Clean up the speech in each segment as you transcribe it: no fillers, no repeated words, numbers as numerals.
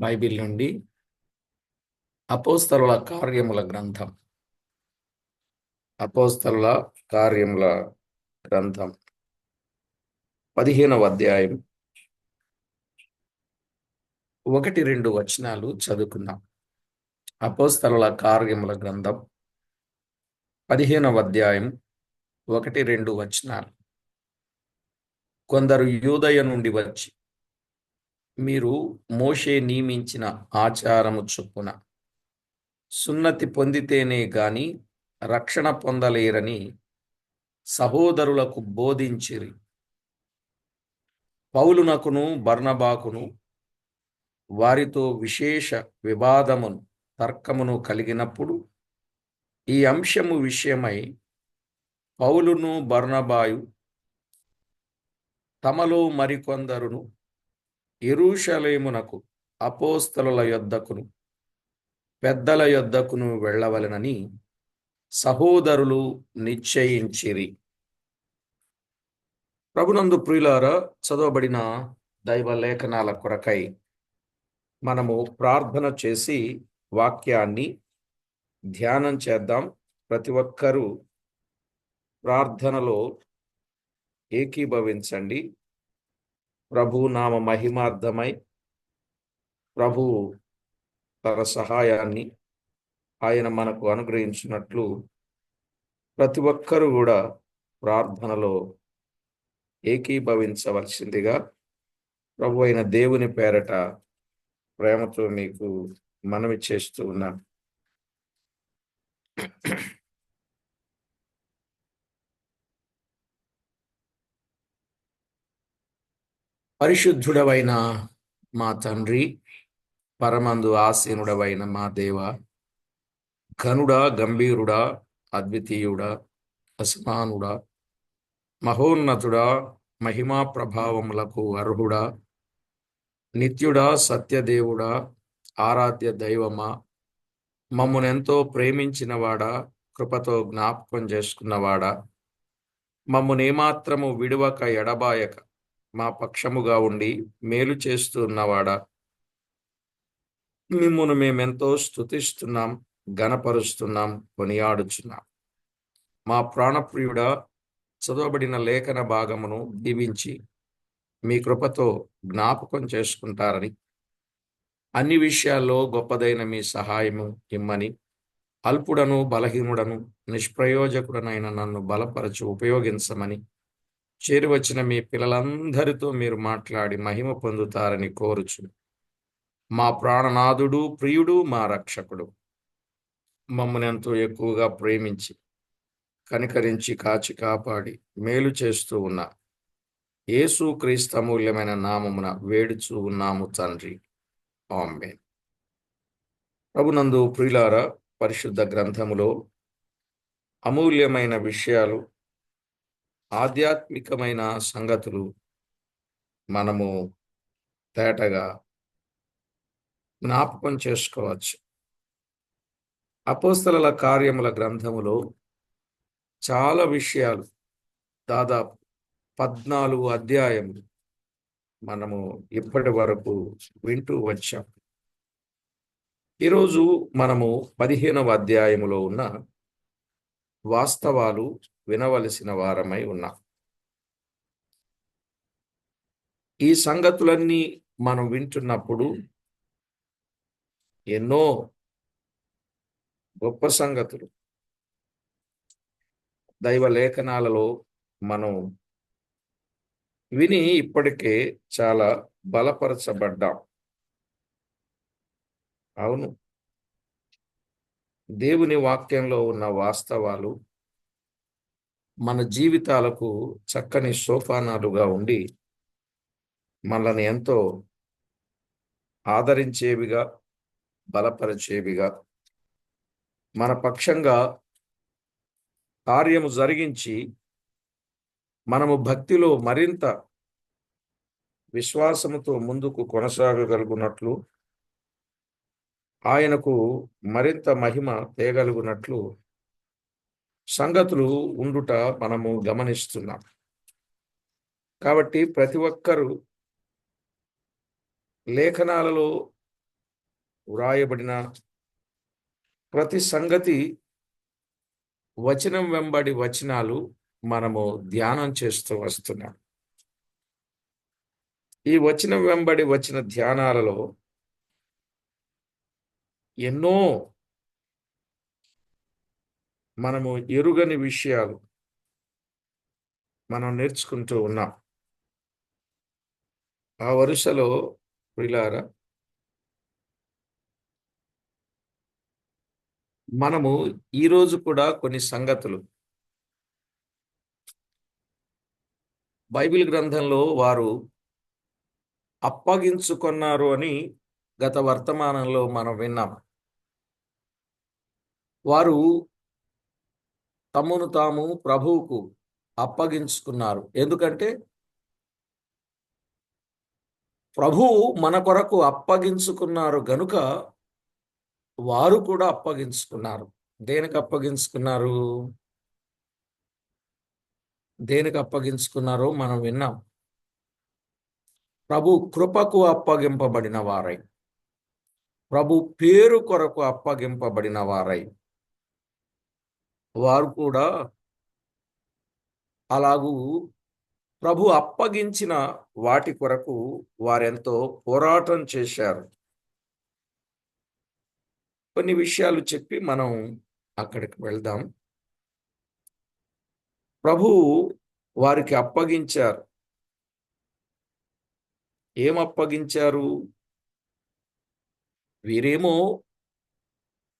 Bible నుండి అపోస్తలుల కార్యముల గ్రంథం. అపోస్తలుల కార్యముల గ్రంథం 15వ అధ్యాయం 1-2 వచనాలు చదువుకుందాం. అపోస్తలుల కార్యముల గ్రంథం 15వ అధ్యాయం 1-2 వచనాలు. కొందరు యూదయ నుండి వచ్చి, మీరు మోషే నియమించిన ఆచారము చొప్పున సున్నతి పొందితేనే గాని రక్షణ పొందలేరని సహోదరులకు బోధించిరి. పౌలునకును బర్నబాకును వారితో విశేష వివాదమును తర్కమును కలిగినప్పుడు ఈ అంశము విషయమై పౌలును బర్నబాయు తమలో మరికొందరును యెరూషలేమునకు అపోస్తలుల యొద్దకును పెద్దల యొద్దకును వెళ్ళవలెనని సహోదరులు నిశ్చయించిరి. ప్రభునందు ప్రియులారా, చదవబడిన దైవ లేఖనాల కొరకై మనము ప్రార్థన చేసి వాక్యాన్ని ధ్యానం చేద్దాం. ప్రతి ఒక్కరూ ప్రార్థనలో ఏకీభవించండి. ప్రభు నామ మహిమార్థమై ప్రభు తన సహాయాన్ని ఆయన మనకు అనుగ్రహించినట్లు ప్రతి ఒక్కరూ కూడా ప్రార్థనలో ఏకీభవించవలసిందిగా ప్రభు అయిన దేవుని పేరట ప్రేమతో మీకు మనవి చేస్తూ ఉన్నాను. పరిశుద్ధుడవైన మా తండ్రి, పరమందు ఆసీనుడవైన మా దేవ, ఘనుడా, గంభీరుడా, అద్వితీయుడా, అసమానుడా, మహోన్నతుడా, మహిమా ప్రభావములకు అర్హుడా, నిత్యుడా, సత్యదేవుడా, ఆరాధ్య దైవమా, మమ్మునెంతో ప్రేమించినవాడా, కృపతో జ్ఞాపకం చేసుకున్నవాడా, మమ్మునేమాత్రము విడువక ఎడబాయక మా పక్షముగా ఉండి మేలు చేస్తూ ఉన్నవాడా, మిమ్మును మేమెంతో స్తుతిస్తున్నాం, ఘనపరుస్తున్నాం, కొనియాడుచున్నాం. మా ప్రాణప్రియుడా, చదవబడిన లేఖన భాగమును దీవించి మీ కృపతో జ్ఞాపకం చేసుకుంటారని, అన్ని విషయాల్లో గొప్పదైన మీ సహాయము ఇమ్మని, అల్పుడను బలహీనుడను నిష్ప్రయోజకుడనైన నన్ను బలపరచు ఉపయోగించమని, చేరువచ్చిన మీ పిల్లలందరితో మీరు మాట్లాడి మహిమ పొందుతారని కోరుచు, మా ప్రాణనాథుడు, ప్రియుడు, మా రక్షకుడు, మమ్మల్నెంతో ఎక్కువగా ప్రేమించి కనికరించి కాచి కాపాడి మేలు చేస్తూ ఉన్న యేసు క్రీస్తు అమూల్యమైన నామమున వేడుచూ ఉన్నాము తండ్రి. ఆమేన్. ప్రభునందు ప్రియులారా, పరిశుద్ధ గ్రంథములో అమూల్యమైన విషయాలు, ఆధ్యాత్మికమైన సంగతులు మనము తేటగా జ్ఞాపకం చేసుకోవచ్చు. అపోస్తలుల కార్యముల గ్రంథములో చాలా విషయాలు, దాదాపు 14 అధ్యాయములు మనము ఇప్పటి వరకు వింటూ వచ్చాం. ఈరోజు మనము 15వ అధ్యాయములో ఉన్న వాస్తవాలు వినవలసిన వారమై ఉన్నాం. ఈ సంగతులన్నీ మనం వింటున్నప్పుడు ఎన్నో గొప్ప సంగతులు దైవ లేఖనాలలో మనం విని ఇప్పటికే చాలా బలపరచబడ్డాం. అవును, దేవుని వాక్యంలో ఉన్న వాస్తవాలు మన జీవితాలకు చక్కని సోపానాలుగా ఉండి మనల్ని ఎంతో ఆదరించేవిగా, బలపరిచేవిగా, మన పక్షంగా కార్యము జరిగించి మనము భక్తిలో మరింత విశ్వాసముతో ముందుకు కొనసాగగలుగునట్లు, ఆయనకు మరింత మహిమ తేగలుగునట్లు సంగతులు ఉండుట మనము గమనిస్తున్నాం. కాబట్టి ప్రతి ఒక్కరూ లేఖనాలలో వ్రాయబడిన ప్రతి సంగతి వచనం వెంబడి వచనాలు మనము ధ్యానం చేస్తూ వస్తున్నాం. ఈ వచనం వెంబడి వచ్చిన ధ్యానాలలో ఎన్నో మనము ఎరుగని విషయాలు మనం నేర్చుకుంటూ ఉన్నాం. ఆ వరుసలో ప్రియులారా, మనము ఈరోజు కూడా కొన్ని సంగతులు బైబిల్ గ్రంథంలో వారు అప్పగించుకున్నారు అని గత వర్తమానంలో మనం విన్నాం. వారు తమను తాము ప్రభువుకు అప్పగించుకున్నారు. ఎందుకంటే ప్రభువు మన కొరకు అప్పగించుకున్నారు గనుక వారు కూడా అప్పగించుకున్నారు. దేనికి అప్పగించుకున్నారు? దేనికి అప్పగించుకున్నారో మనం విన్నాం. ప్రభు కృపకు అప్పగింపబడిన వారై, ప్రభు పేరు కొరకు అప్పగింపబడిన వారై, వారు కూడా అలాగూ ప్రభు అప్పగించిన వాటి కొరకు వారెంతో పోరాటం చేశారు. కొన్ని విషయాలు చెప్పి మనం అక్కడికి వెళ్దాం. ప్రభు వారికి అప్పగించారు. ఏం అప్పగించారు? వీరేమో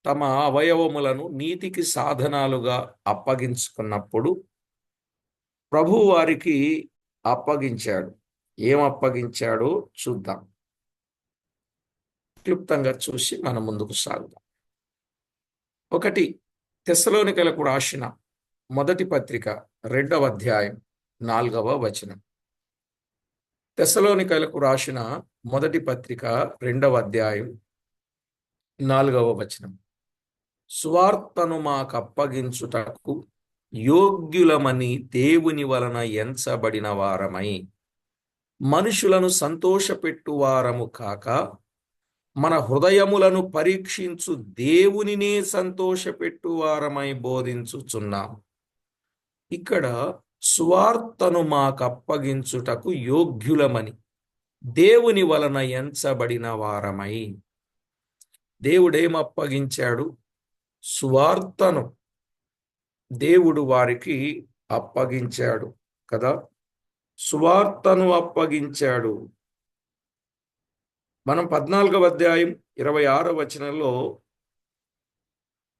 తమ అవయవములను నీతికి సాధనాలుగా అప్పగించుకున్నప్పుడు ప్రభు వారికి అప్పగించాడు. ఏం అప్పగించాడో చూద్దాం. క్లుప్తంగా చూసి మనం ముందుకు సాగుదాం. 1 తెస్సలోనికలకు రాసిన మొదటి పత్రిక 2వ అధ్యాయం 4వ వచనం. తెస్సలోనికలకు రాసిన మొదటి పత్రిక 2వ అధ్యాయం 4వ వచనం. సువార్తను మాకప్పగించుటకు యోగ్యులమని దేవుని వలన ఎంచబడిన వారమై మనుషులను సంతోషపెట్టువారము కాక మన హృదయములను పరీక్షించు దేవునినే సంతోషపెట్టువారమై బోధించుచున్నాం. ఇక్కడ సువార్తను మాకప్పగించుటకు యోగ్యులమని దేవుని వలన ఎంచబడిన వారమై. దేవుడేం అప్పగించాడు? సువార్తను దేవుడు వారికి అప్పగించాడు కదా. సువార్తను అప్పగించాడు. మనం 14వ అధ్యాయం 26వ వచనంలో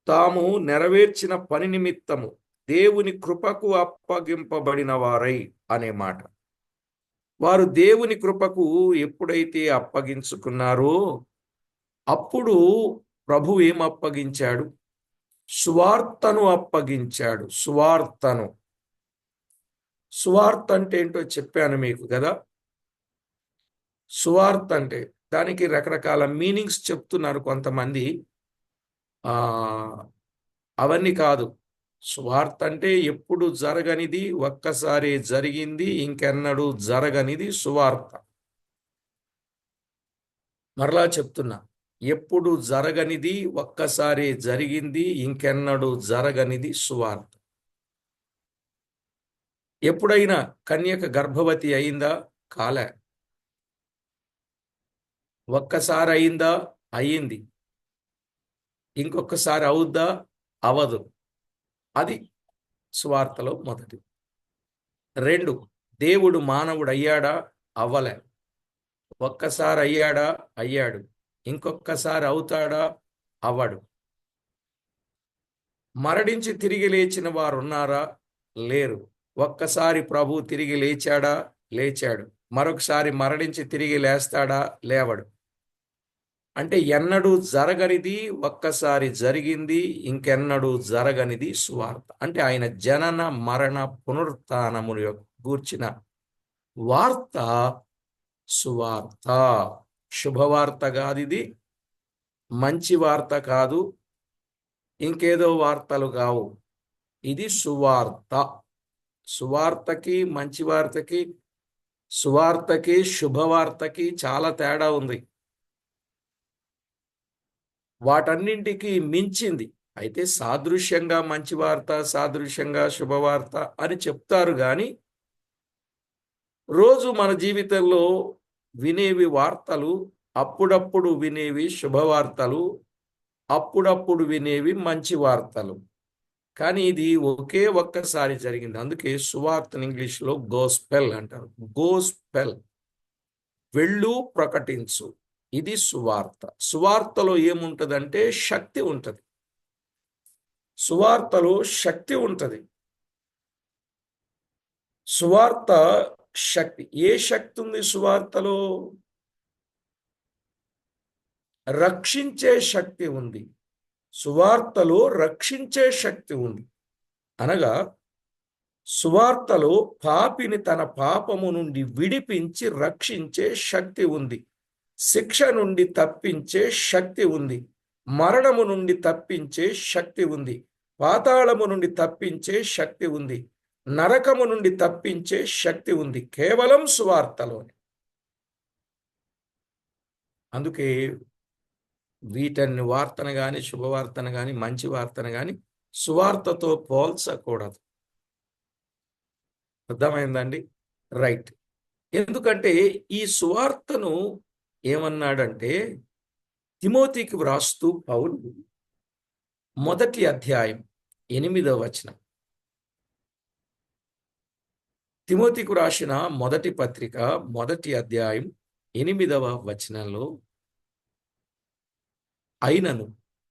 తాము నెరవేర్చిన పని నిమిత్తము దేవుని కృపకు అప్పగింపబడిన వారై అనే మాట. వారు దేవుని కృపకు ఎప్పుడైతే అప్పగించుకున్నారో అప్పుడు ప్రభు ఏం అప్పగించాడు? సువార్తను అప్పగించాడు. సువార్తను. సువార్త అంటే ఏంటో చెప్పాను మీకు కదా. సువార్త అంటే దానికి రకరకాల మీనింగ్స్ చెప్తున్నారు కొంతమంది. అవన్నీ కాదు. సువార్త అంటే ఎప్పుడు జరగనిది, ఒక్కసారి జరిగింది, ఇంకెన్నడూ జరగనిది సువార్త. మరలా చెప్తున్నా, ఎప్పుడు జరగనిది, ఒక్కసారి జరిగింది, ఇంకెన్నడూ జరగనిది సువార్త. ఎప్పుడైనా కన్యక గర్భవతి అయిందా? కాలే. ఒక్కసారి అయిందా? అయ్యింది. ఇంకొకసారి అవుద్దా? అవదు. అది సువార్తలో మొదటి. 2, దేవుడు మానవుడు అయ్యాడా? అవ్వలే. ఒక్కసారి అయ్యాడా? అయ్యాడు. ఇంకొకసారి అవుతాడా? అవ్వడు. మరణించి తిరిగి లేచిన వారు ఉన్నారా? లేరు. ఒక్కసారి ప్రభు తిరిగి లేచాడా? లేచాడు. మరొకసారి మరణించి తిరిగి లేస్తాడా? లేవడు. అంటే ఎన్నడూ జరగనిది ఒక్కసారి జరిగింది, ఇంకెన్నడూ జరగనిది సువార్త. అంటే ఆయన జనన మరణ పునరుత్థానములు గూర్చిన వార్త సువార్త. శుభవార్త కాదు ఇది, మంచి వార్త కాదు, ఇంకేదో వార్తలు కావు. ఇది సువార్త. సువార్తకి మంచి వార్తకి, సువార్తకి శుభవార్తకి చాలా తేడా ఉంది. వాటన్నింటికి మించింది. అయితే సాదృశ్యంగా మంచి వార్త, సాదృశ్యంగా శుభవార్త అని చెప్తారు కానీ రోజు మన జీవితంలో వినేవి వార్తలు, అప్పుడప్పుడు వినేవి శుభవార్తలు, అప్పుడప్పుడు వినేవి మంచి వార్తలు. కానీ ఇది ఒకే ఒక్కసారి జరిగింది. అందుకే సువార్తను ఇంగ్లీష్లో గోస్పెల్ అంటారు. గోస్పెల్, వెళ్ళు ప్రకటించు. ఇది సువార్త. సువార్తలో ఏముంటదంటే శక్తి ఉంటది. సువార్తలో శక్తి ఉంటది. సువార్త శక్తి. ఏ శక్తి ఉంది సువార్తలో? రక్షించే శక్తి ఉంది. సువార్తలో రక్షించే శక్తి ఉంది. అనగా సువార్తలో పాపిని తన పాపము నుండి విడిపించి రక్షించే శక్తి ఉంది. శిక్ష నుండి తప్పించే శక్తి ఉంది. మరణము నుండి తప్పించే శక్తి ఉంది. పాతాళము నుండి తప్పించే శక్తి ఉంది. నరకము నుండి తప్పించే శక్తి ఉంది కేవలం సువార్తలోనే. అందుకే వీటన్ని వార్తను గాని, శుభవార్తను గాని, మంచి వార్తను గాని సువార్తతో పోల్చకూడదు. అర్థమైందండి? రైట్. ఎందుకంటే ఈ సువార్తను ఏమన్నాడంటే తిమోతికి వ్రాస్తూ పౌలు 1వ అధ్యాయం 8వ వచనం. తిమోతికి రాసిన మొదటి పత్రిక 1వ అధ్యాయం 8వ వచనంలో, అయినను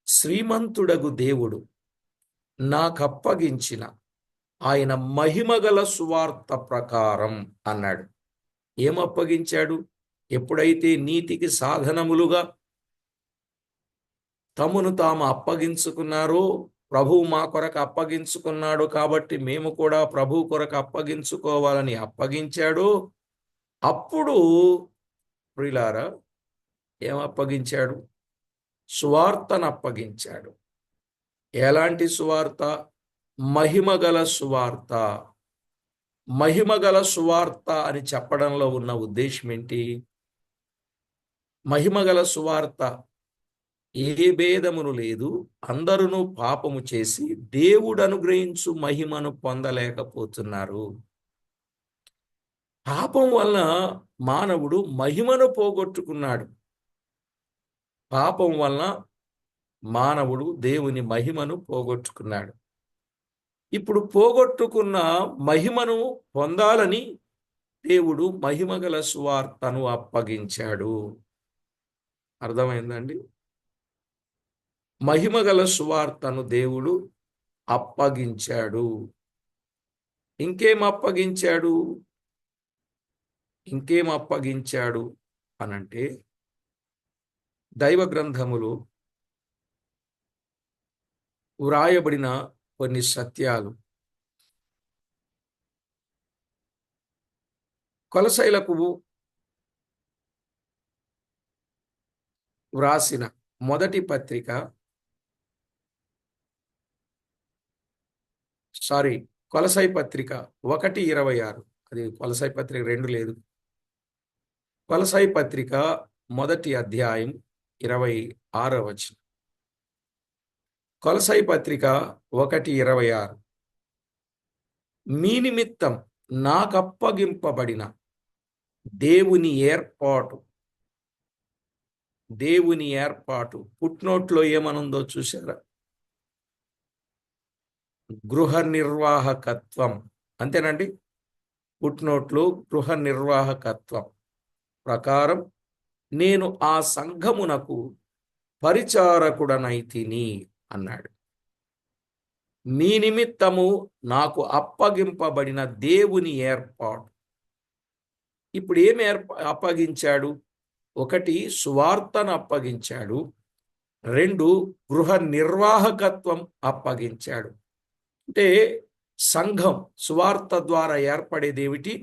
శ్రీమంతుడగు దేవుడు నాకప్పగించిన ఆయన మహిమగల సువార్త ప్రకారం అన్నాడు. ఏమప్పగించాడు? ఎప్పుడైతే నీతికి సాధనములుగా తమను తాము అప్పగించుకున్నారో, ప్రభువు మా కొరకు అప్పగించుకున్నాడు కాబట్టి మేము కూడా ప్రభు కొరకు అప్పగించుకోవాలని అప్పగించాడు. అప్పుడు ప్రియులారా ఏమప్పగించాడు? సువార్తను అప్పగించాడు. ఎలాంటి సువార్త? మహిమగల సువార్త. మహిమగల సువార్త అని చెప్పడంలో ఉన్న ఉద్దేశం ఏంటి? మహిమగల సువార్త ఏ భేదమును లేదు, అందరూ పాపము చేసి దేవుడు అనుగ్రహించు మహిమను పొందలేకపోతున్నారు. పాపం వలన మానవుడు మహిమను పోగొట్టుకున్నాడు. పాపం వలన మానవుడు దేవుని మహిమను పోగొట్టుకున్నాడు. ఇప్పుడు పోగొట్టుకున్న మహిమను పొందాలని దేవుడు మహిమగల సువార్తను అప్పగించాడు. అర్థమైందండి? మహిమగల సువార్తను దేవుడు అప్పగించాడు. ఇంకేం అప్పగించాడు? ఇంకేం అప్పగించాడు అనంటే దైవ గ్రంథములు వ్రాయబడిన కొన్ని సత్యాలు. కొలసైలకు వ్రాసిన మొదటి పత్రిక, కొలసై పత్రిక 1:26. అది కొలసై పత్రిక 2 లేదు. కొలసై పత్రిక 1వ అధ్యాయం 26వ వచనం. కొలసై పత్రిక 1:26. మీ నిమిత్తం నాకప్పగింపబడిన దేవుని ఏర్పాటు. దేవుని ఏర్పాటు. పుట్నోట్లో ఏమనుందో చూసారా? గృహ నిర్వాహకత్వం. అంతేనండి? పుట్నోట్లో గృహ నిర్వాహకత్వం ప్రకారం నేను ఆ సంఘమునకు పరిచారకుడనైతిని అన్నాడు. మీ నిమిత్తము నాకు అప్పగింపబడిన దేవుని ఏర్పాటు. ఇప్పుడు ఏమి అప్పగించాడు? 1 సువార్తను అప్పగించాడు. 2 గృహ నిర్వాహకత్వం అప్పగించాడు. అంటే సంఘం, సువార్త ద్వారా ఏర్పడేది ఏమిటి?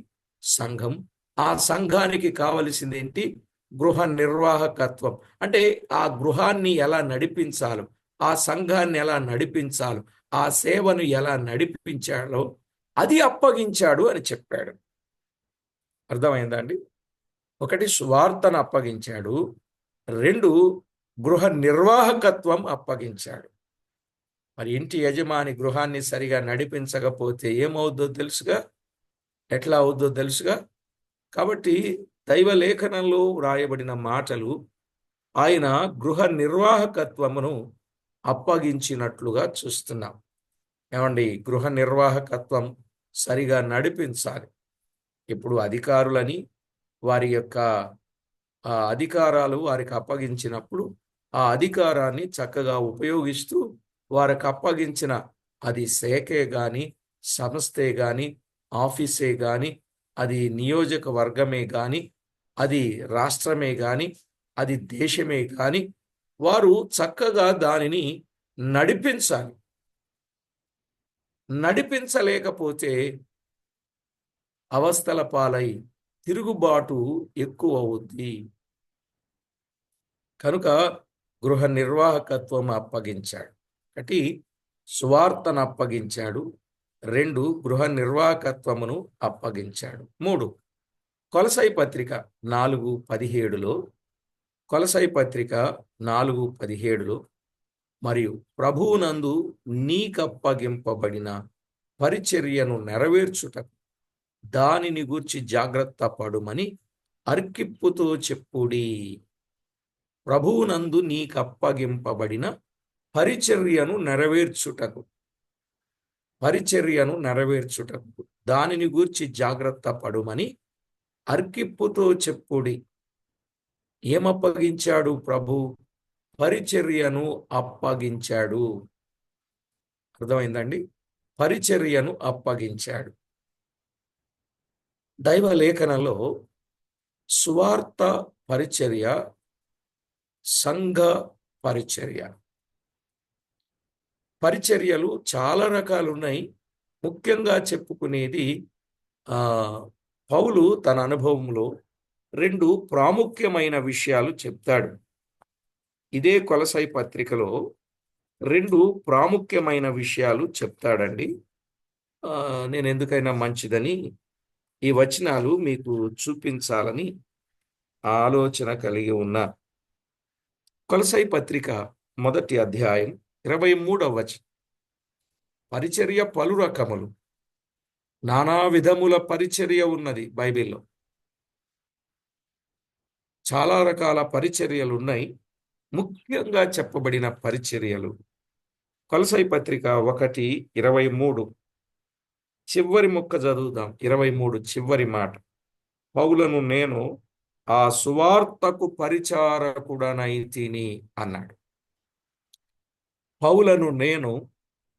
సంఘం. ఆ సంఘానికి కావలసింది ఏంటి? గృహ నిర్వాహకత్వం. అంటే ఆ గృహాన్ని ఎలా నడిపించాలో, ఆ సంఘాన్ని ఎలా నడిపించాలో, ఆ సేవను ఎలా నడిపించాలో అది అప్పగించాడు అని చెప్పాడు. అర్థమైందా అండి? 1 సువార్తను అప్పగించాడు. 2 గృహ నిర్వాహకత్వం అప్పగించాడు. మరి ఇంటి యజమాని గృహాన్ని సరిగా నడిపించకపోతే ఏమవుద్దో తెలుసుగా, ఎట్లా అవుద్దో తెలుసుగా. కాబట్టి దైవ లేఖనంలో వ్రాయబడిన మాటలు ఆయన గృహ నిర్వాహకత్వమును అప్పగించినట్లుగా చూస్తున్నాం. ఏమండి, గృహ నిర్వాహకత్వం సరిగా నడిపించాలి. ఇప్పుడు అధికారులని వారి యొక్క అధికారాలు వారికి అప్పగించినప్పుడు ఆ అధికారాన్ని చక్కగా ఉపయోగిస్తూ వారికి అప్పగించిన అది శాఖే గాని, సంస్థే గాని, ఆఫీసే గాని, అది నియోజకవర్గమే గాని, అది రాష్ట్రమే గాని, అది దేశమే గాని, వారు చక్కగా దానిని నడిపించాలి. నడిపించలేకపోతే అవస్థల పాలై తిరుగుబాటు ఎక్కువ అవుద్ది. కనుక గృహ నిర్వాహకత్వం అప్పగించాడు. ఒకటి, సువార్తను అప్పగించాడు. 2, గృహ నిర్వాహకత్వమును అప్పగించాడు. 3, కొలసై పత్రిక 4:17లో, కొలసై పత్రిక 4:17లో, మరియు ప్రభువునందు నీకప్పగింపబడిన పరిచర్యను నెరవేర్చుటకు దానిని గూర్చి జాగ్రత్త పడుమని అర్కిప్పుతో చెప్పుడి. ప్రభువునందు నీకప్పగింపబడిన పరిచర్యను నెరవేర్చుటకు దానిని గూర్చి జాగ్రత్త పడుమని అర్కిప్పుతో చెప్పుడి. ఏమప్పగించాడు ప్రభు? పరిచర్యను అప్పగించాడు. అర్థమైందండి? పరిచర్యను అప్పగించాడు. దైవ లేఖనంలో సువార్త పరిచర్య, సంఘ పరిచర్య, పరిచర్యలు చాలా రకాలున్నాయి. ముఖ్యంగా చెప్పుకునేది పౌలు తన అనుభవంలో 2 ప్రాముఖ్యమైన విషయాలు చెప్తాడు. ఇదే కొలసై పత్రికలో 2 ప్రాముఖ్యమైన విషయాలు చెప్తాడండి. నేను ఎందుకైనా మంచిదని ఈ వచనాలు మీకు చూపించాలని ఆలోచన కలిగి ఉన్నా. కొలసై పత్రిక 1వ అధ్యాయం 23వ వచనం. పరిచర్య పలు రకములు, నానా విధముల పరిచర్య ఉన్నది. బైబిల్లో చాలా రకాల పరిచర్యలు ఉన్నాయి. ముఖ్యంగా చెప్పబడిన పరిచర్యలు కొలసై పత్రిక 1:23 చివరి ముక్క చదువుదాం. 23 చివరి మాట. పౌలను నేను ఆ సువార్తకు పరిచారకుడనైతిని అన్నాడు. పౌలను నేను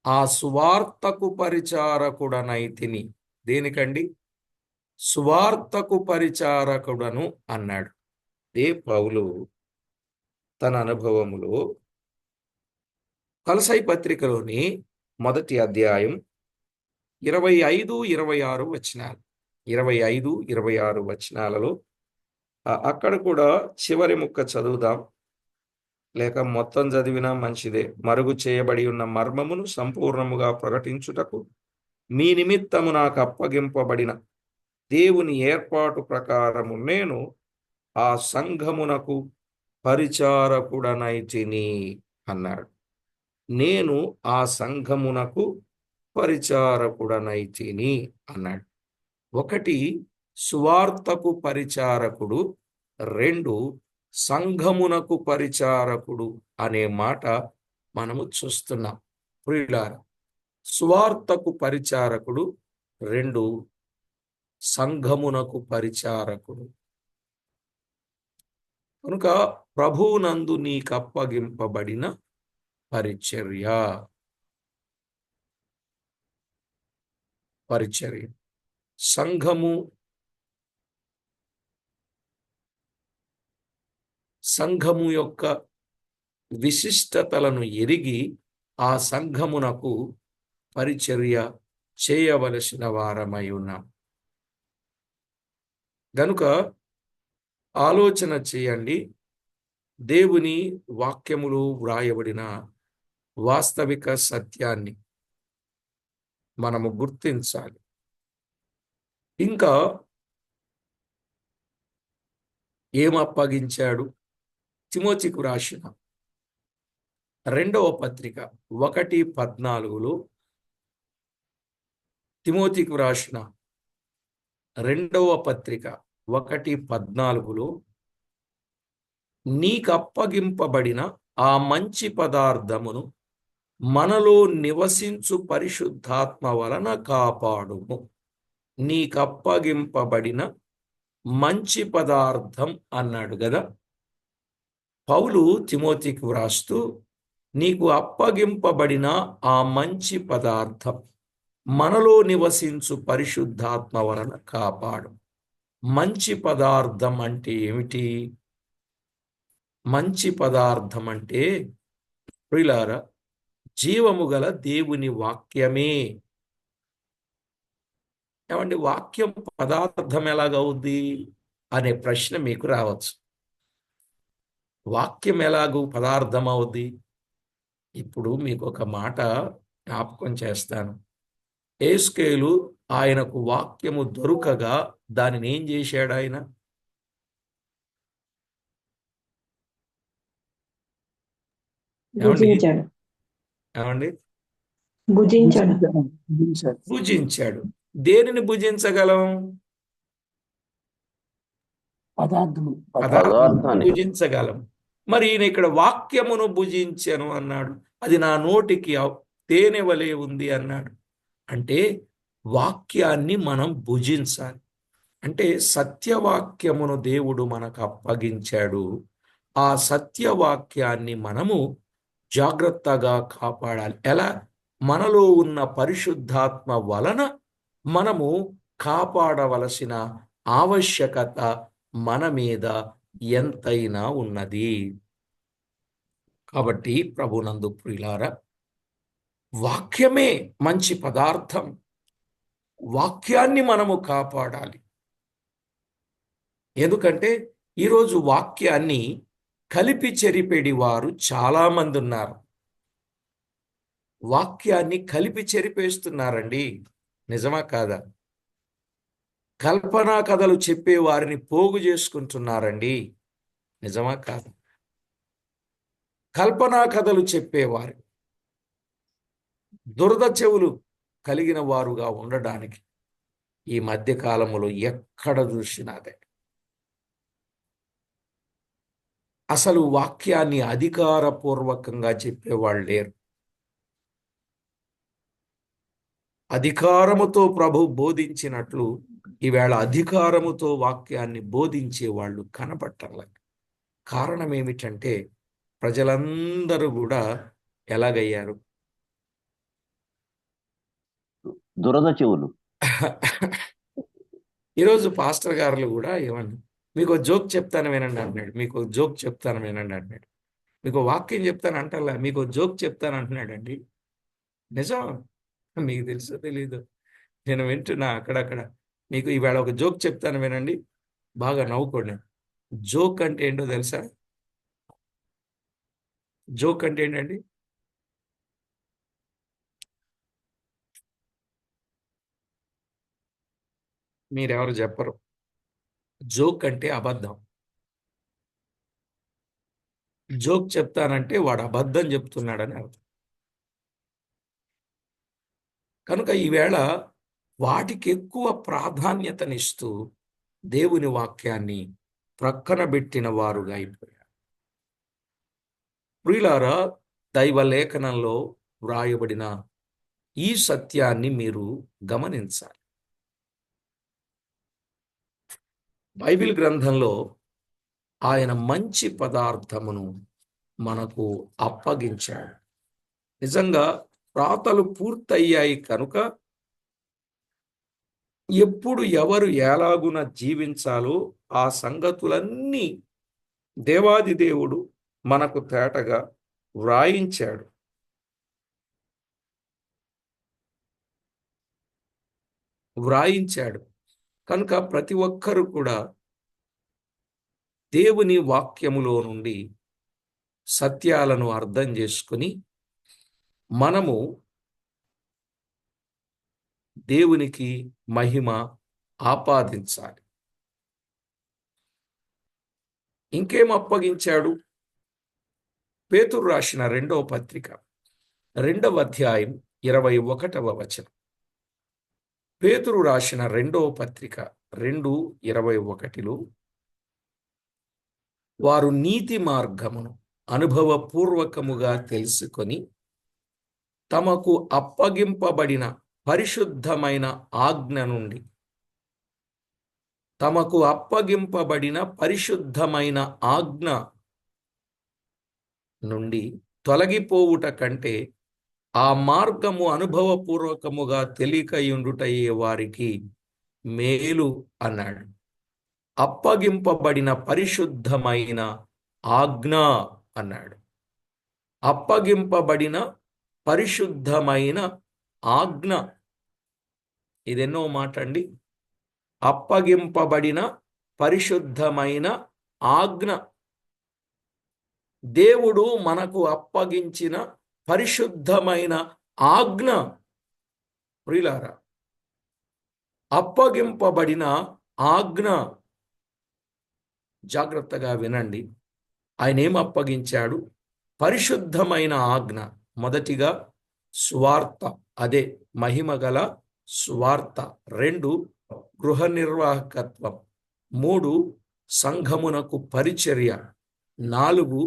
ఆ సువార్తకు పరిచారకుడనైతిని. దేనికండి? సువార్తకు పరిచారకుడను అన్నాడు. ఏ పౌలు తన అనుభవములో కొలసై పత్రికలోని 1వ అధ్యాయం 25-26 వచనాలు, 25-26 వచనాలలో అక్కడ కూడా చివరి ముక్క చదువుదాం, లేక మొత్తం చదివినా మంచిదే. మరుగు చేయబడి ఉన్న మర్మమును సంపూర్ణముగా ప్రకటించుటకు మీ నిమిత్తము నాకు అప్పగింపబడిన దేవుని ఏర్పాటు ప్రకారము నేను ఆ సంఘమునకు పరిచారకుడనైతిని అన్నాడు. నేను ఆ సంఘమునకు పరిచారకుడనైతిని అన్నాడు. 1, సువార్తకు పరిచారకుడు. 2, సంఘమునకు పరిచారకుడు అనే మాట మనము చూస్తున్నాం. ప్రియులారా, సువార్తకు పరిచారకుడు, 2, సంఘమునకు పరిచారకుడు. కనుక ప్రభువునందు నీకప్పగింపబడిన పరిచర్య. సంఘము యొక్క విశిష్టతలను ఎరిగి ఆ సంఘమునకు పరిచర్య చేయవలసిన వారమై ఉన్నాం. గనుక ఆలోచన చేయండి. దేవుని వాక్యములో వ్రాయబడిన వాస్తవిక సత్యాన్ని మనము గుర్తించాలి. ఇంకా ఏమప్పగించాడు? తిమోతికు రాసిన రెండవ పత్రిక 1:14 తిమోతికి రాసిన రెండవ పత్రిక 1:14 నీకప్పగింపబడిన ఆ మంచి పదార్థమును మనలో నివసించు పరిశుద్ధాత్మ వలన కాపాడుము. నీకప్పగింపబడిన మంచి పదార్థం అన్నాడు కదా. పౌలు తిమోతికి వ్రాస్తూ నీకు అప్పగింపబడిన ఆ మంచి పదార్థం మనలో నివసించు పరిశుద్ధాత్మ వలన కాపాడు. మంచి పదార్థం అంటే ఏమిటి? మంచి పదార్థం అంటే ప్రియులారా, జీవము గల దేవుని వాక్యమే. ఏమండి, వాక్యం పదార్థం ఎలాగవుద్ది అనే ప్రశ్న మీకు రావచ్చు. వాక్యం ఎలాగూ పదార్థం అవుద్ది? ఇప్పుడు మీకు ఒక మాట జ్ఞాపకం చేస్తాను. యేసుకేలు ఆయనకు వాక్యము దొరకగా దానిని ఏం చేశాడు ఆయన? ఏమండి భుజించాడు. ఏమండి భుజించాడు. భుజించాడు. దేనిని భుజించగలం? పదార్థాన్ని భుజించగలం. మరి ఈయన ఇక్కడ వాక్యమును భుజించెను అన్నాడు. అది నా నోటికి తేనె వలె ఉంది అన్నాడు. అంటే వాక్యాన్ని మనం భుజించాలి. అంటే సత్యవాక్యమును దేవుడు మనకు అప్పగించాడు. ఆ సత్యవాక్యాన్ని మనము జాగ్రత్తగా కాపాడాలి. ఎలా? మనలో ఉన్న పరిశుద్ధాత్మ వలన మనము కాపాడవలసిన ఆవశ్యకత మన మీద ఎంతైనా ఉన్నది. కాబట్టి ప్రభునందు ప్రియులారా, వాక్యమే మంచి పదార్థం. వాక్యాన్ని మనము కాపాడాలి. ఎందుకంటే ఈరోజు వాక్యాన్ని కలిపి చెరిపెడి వారు చాలా మంది ఉన్నారు. వాక్యాన్ని కలిపి చెరిపేస్తున్నారండి. నిజమా కాదా? కల్పనా కథలు చెప్పే వారిని పోగు చేసుకుంటున్నారండి. నిజమా కాదా? కల్పనా కథలు చెప్పేవారు దురద చెవులు కలిగిన వారుగా ఉండడానికి ఈ మధ్య కాలంలో ఎక్కడ చూసినా అదే. అసలు వాక్యాన్ని అధికారపూర్వకంగా చెప్పేవాళ్ళు లేరు. అధికారముతో ప్రభు బోధించినట్లు ఈవేళ అధికారముతో వాక్యాన్ని బోధించే వాళ్ళు కనపట్టలేదు. కారణం ఏమిటంటే ప్రజలందరూ కూడా ఎలాగయ్యారు? దురద చెవులు. ఈరోజు పాస్టర్ గారులు కూడా ఏమన్నా మీకు జోక్ చెప్తాను వినండి అంటున్నాడు. మీకు జోక్ చెప్తాను వినండి అంటున్నాడు. మీకు వాక్యం చెప్తాను అంటల్లా, మీకు జోక్ చెప్తాను అంటున్నాడండి. నిజం. మీకు తెలుసో తెలీదు, నేను వింటున్నా అక్కడక్కడ. మీకు ఈవేళ ఒక జోక్ చెప్తాను వినండి, బాగా నవ్వుకోండి. జోక్ అంటే ఏంటో తెలుసా? జోక్ అంటే ఏంటండి? మీరెవరు చెప్పరు. జోక్ అంటే అబద్ధం. జోక్ చెప్తానంటే వాడు అబద్ధం చెప్తున్నాడని అర్థం. కనుక ఈవేళ వాటికి ఎక్కువ ప్రాధాన్యతనిస్తూ దేవుని వాక్యాన్ని ప్రక్కన పెట్టిన వారుగా అయిపోయారు. ప్రియులారా, దైవ లేఖనంలో వ్రాయబడిన ఈ సత్యాన్ని మీరు గమనించాలి. బైబిల్ గ్రంథంలో ఆయన మంచి పదార్థమును మనకు అప్పగించాడు. నిజంగా రాతలు పూర్తయ్యాయి కనుక ఎప్పుడు ఎవరు ఎలాగున జీవించాలో ఆ సంగతులన్నీ దేవాది దేవుడు మనకు తేటగా వ్రాయించాడు. కనుక ప్రతి ఒక్కరు కూడా దేవుని వాక్యములో నుండి సత్యాలను అర్థం చేసుకుని మనము దేవునికి మహిమ ఆపాదించాలి. ఇంకేం అప్పగించాడు? పేతురు రాసిన రెండవ పత్రిక 2వ అధ్యాయం 21వ వచనం. పేతురు రాసిన రెండవ పత్రిక 2:21లో వారు నీతి మార్గమును అనుభవపూర్వకముగా తెలుసుకొని తమకు అప్పగింపబడిన పరిశుద్ధమైన ఆజ్ఞ నుండి తొలగిపోవుట కంటే ఆ మార్గము అనుభవపూర్వకముగా తెలియకయుండుటయే వారికి మేలు అన్నాడు. అప్పగింపబడిన పరిశుద్ధమైన ఆజ్ఞ అన్నాడు. అప్పగింపబడిన పరిశుద్ధమైన ఆజ్ఞ. ఇదెన్నో మాట అండి. అప్పగింపబడిన పరిశుద్ధమైన ఆజ్ఞ. దేవుడు మనకు అప్పగించిన పరిశుద్ధమైన ఆజ్ఞ. ప్రియులారా, అప్పగింపబడిన ఆజ్ఞ. జాగ్రత్తగా వినండి. ఆయన ఏం అప్పగించాడు? పరిశుద్ధమైన ఆజ్ఞ. మొదటిగా స్వార్థ, అదే మహిమగల స్వార్థ. 2 గృహ నిర్వాహకత్వం. 3 సంఘమునకు పరిచర్య. 4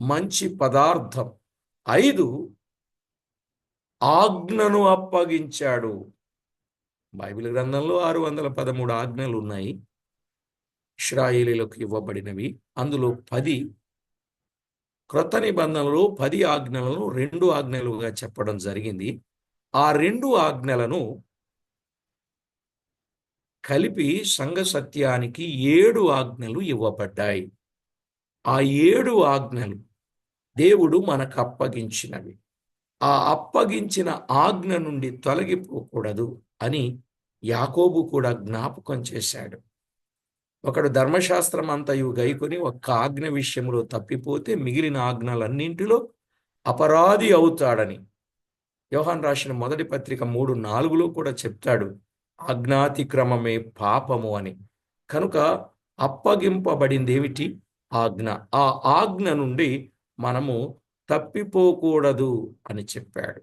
మంచి పదార్థం. 5 ఆజ్ఞను అప్పగించాడు. బైబిల్ గ్రంథంలో 613 ఆజ్ఞలు ఉన్నాయి, ఇశ్రాయేలీయులకు ఇవ్వబడినవి. అందులో 10 క్రొత్త నిబంధనలో 10 ఆజ్ఞలను 2 ఆజ్ఞలుగా చెప్పడం జరిగింది. ఆ 2 ఆజ్ఞలను కలిపి సంఘ సత్యానికి 7 ఆజ్ఞలు ఇవ్వబడ్డాయి. ఆ 7 ఆజ్ఞలు దేవుడు మనకు అప్పగించినవి. ఆ అప్పగించిన ఆజ్ఞ నుండి తొలగిపోకూడదు అని యాకోబు కూడా జ్ఞాపకం చేశాడు. ఒకడు ధర్మశాస్త్రం అంతయు గైకొని ఒక్క ఆజ్ఞ విషయంలో తప్పిపోతే మిగిలిన ఆజ్ఞలన్నింటిలో అపరాధి అవుతాడని యోహాను రాసిన మొదటి పత్రిక 3:4లో కూడా చెప్తాడు. ఆజ్ఞాతిక్రమమే పాపము అని. కనుక అప్పగింపబడింది ఏమిటి? ఆజ్ఞ. ఆ ఆజ్ఞ నుండి మనము తప్పిపోకూడదు అని చెప్పాడు.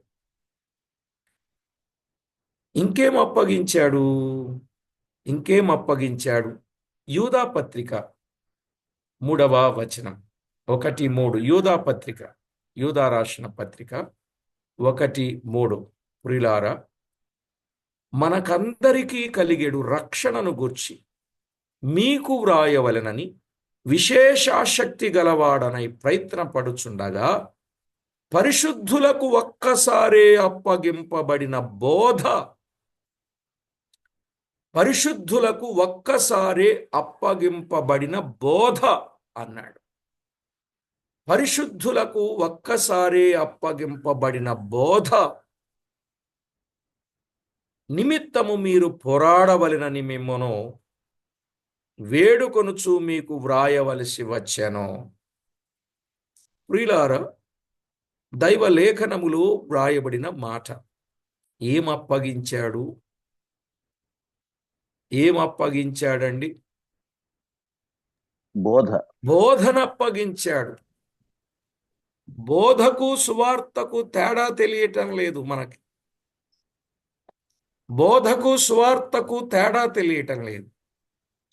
ఇంకేం అప్పగించాడు? యూదా పత్రిక 3వ వచనం 1:3. యూదా పత్రిక, యూదా రాసిన పత్రిక 1:3. ప్రియులారా, మనకందరికీ కలిగేడు రక్షణను గూర్చి మీకు వ్రాయవలెనని విశేషాశక్తి గలవాడనై ప్రయత్నపడుచుండగా పరిశుద్ధులకు ఒక్కసారే అప్పగింపబడిన బోధ అన్నాడు. పరిశుద్ధులకు ఒక్కసారే అప్పగింపబడిన బోధ నిమిత్తము మీరు పోరాడవలెనని మిమ్మును వేడుకొనుచు మీకు వ్రాయవలసి వచ్చెను. ప్రియులారా, దైవ లేఖనములో వ్రాయబడిన మాట. ఏం అప్పగించాడండి? బోధన అప్పగించాడు. బోధకు సువార్తకు తేడా తెలియటం లేదు మనకి.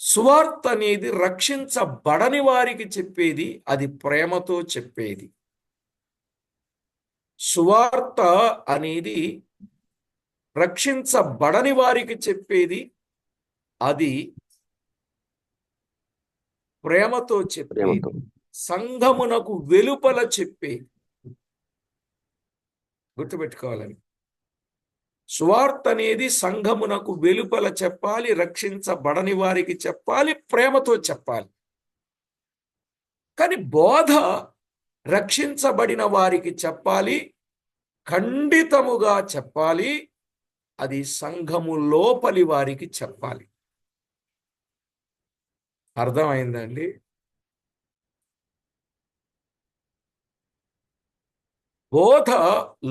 సువార్త అనేది రక్షించబడని వారికి చెప్పేది, అది ప్రేమతో చెప్పేది. సువార్త అనేది రక్షించబడని వారికి చెప్పేది, అది ప్రేమతో చెప్పేది. సంఘమునకు వెలుపల చెప్పేది. గుర్తుపెట్టుకోవాలని. సువార్త అనేది సంఘమునకు వెలుపల చెప్పాలి, రక్షించబడని వారికి చెప్పాలి, ప్రేమతో చెప్పాలి. కానీ బోధ రక్షించబడిన వారికి చెప్పాలి, ఖండితముగా చెప్పాలి, అది సంఘము లోపలి వారికి చెప్పాలి. అర్థమైందండి? బోధ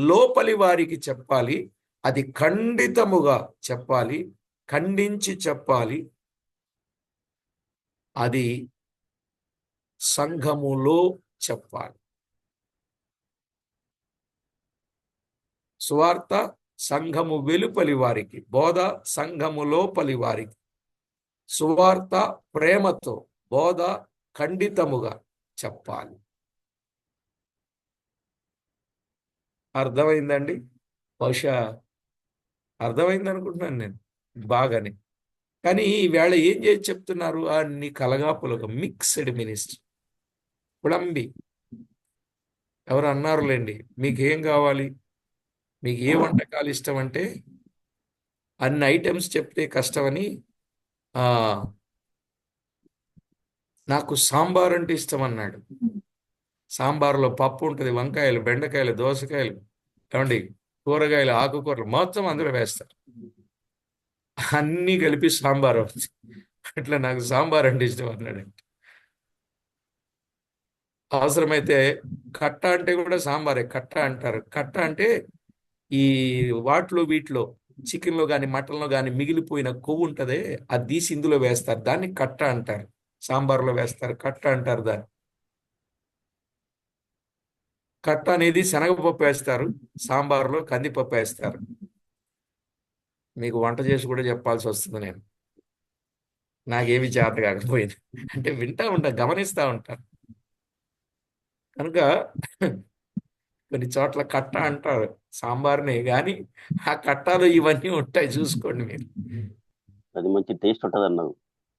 లోపలి వారికి చెప్పాలి, అది ఖండితముగా చెప్పాలి, ఖండించి చెప్పాలి, అది సంఘములో చెప్పాలి. సువార్త సంఘము వెలుపలి వారికి, బోధ సంఘము లోపలి వారికి. సువార్త ప్రేమతో, బోధ ఖండితముగా చెప్పాలి. అర్థమైందండి? బహుశా అర్థమైంది అనుకుంటున్నాను నేను బాగానే. కానీ ఈవేళ ఏం చేసి చెప్తున్నారు? అన్ని కలగాపులగా మిక్స్డ్ మినిస్ట్రీ, కుళంబి. ఎవరు అన్నారులేండి, మీకేం కావాలి, మీకు ఏ వంటకాలు ఇష్టం అంటే అన్ని ఐటమ్స్ చెప్తే కష్టమని, ఆ నాకు సాంబార్ అంటే ఇష్టం అన్నాడు. సాంబార్లో పప్పు ఉంటుంది, వంకాయలు, బెండకాయలు, దోసకాయలు, ఏమండి కూరగాయలు, ఆకుకూరలు మొత్తం అందులో వేస్తారు. అన్నీ కలిపి సాంబార్ అవుతుంది. అట్లా నాకు సాంబార్ అంటే ఇష్టం అన్నాడు. అవసరమైతే కట్ట అంటే కూడా సాంబారే, కట్ట అంటారు. కట్ట అంటే ఈ వీటిలో చికెన్లో కానీ మటన్లో కానీ మిగిలిపోయిన కొవ్వు ఉంటదే, అది తీసి ఇందులో వేస్తారు, దాన్ని కట్ట అంటారు. సాంబార్లో వేస్తారు, కట్ట అంటారు దాన్ని. కట్ట అనేది శనగపప్పు వేస్తారు, సాంబార్లో కందిపప్పు వేస్తారు. మీకు వంట చేసి కూడా చెప్పాల్సి వస్తుంది నేను, నాకేమి చేత కాకపోయింది. అంటే వింటా ఉంటా, గమనిస్తూ ఉంటాను కనుక. కొన్ని చోట్ల కట్ట అంటారు సాంబార్నే, కానీ ఆ కట్టాలో ఇవన్నీ ఉంటాయి, చూసుకోండి మీరు. అది మంచి టేస్ట్ ఉంటుంది అన్నావు.